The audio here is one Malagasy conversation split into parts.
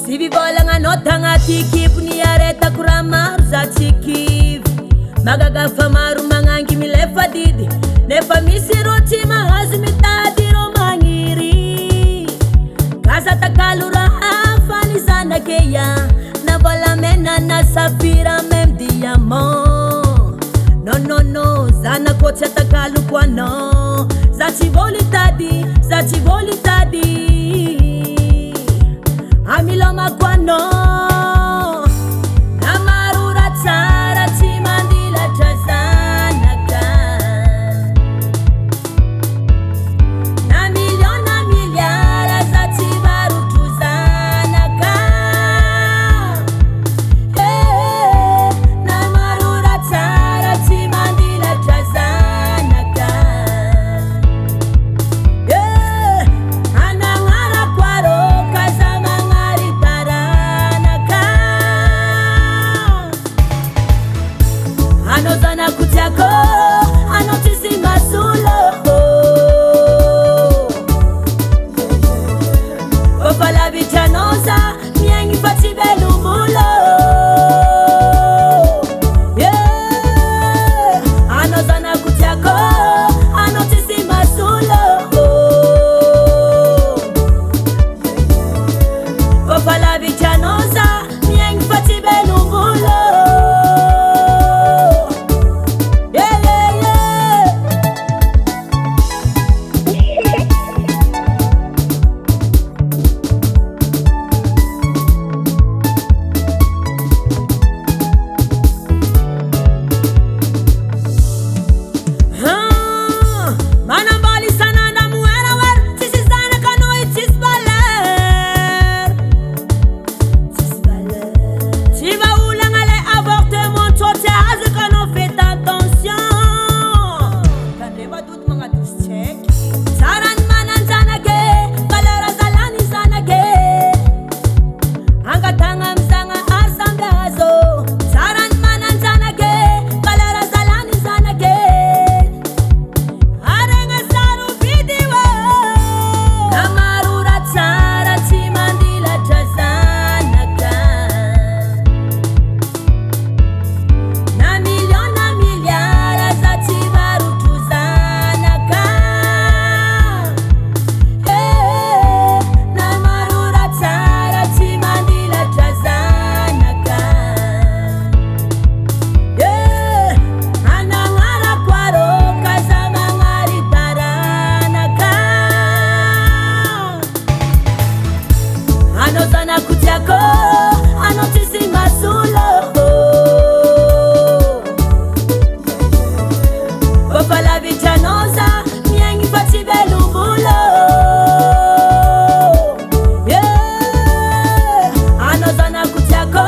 Si bivolagna anao tagnaty kipony aretako raha maro za tsy kivy magagafa maro magnangy milefa didy nefa misy ro tsy mahazo mitady ro magniry gaza takalo raha fany zanake ya na volamena na safira même diamant non zanako tsy atakalo ko anao za tsy voly tady amilomako anao na marora tsara tsy mandilatra zanaka na miliona miliara za tsy varotro zanaka na marora tsara tsy mandilatra zanaka anagnarako arô kaza ano zanako tiako ano tsisy masolo kofa lavitra anao za miaigny fa tsy velom-bolo ano zanako tiako ano tsisy masolo kofa lavitra anao za miaigny fa tsy velom-bolo ano zanako tiako ano tsisy masolo kofa lavitra anao za miaigny fa tsy velom-bolo ano zanako tiako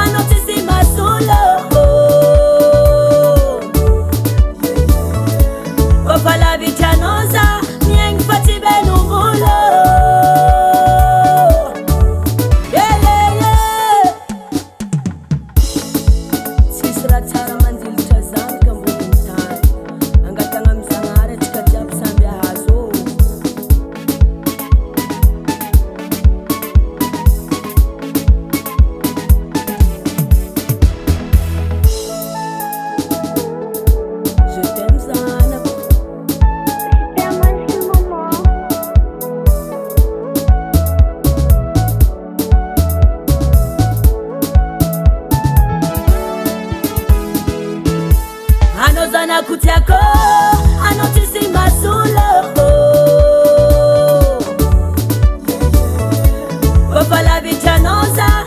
ano tsisy masolo kofa lavitra anao za miaigny fa tsy velom-bolo zanako tiako ano tsisy masolo kofa lavitra anao za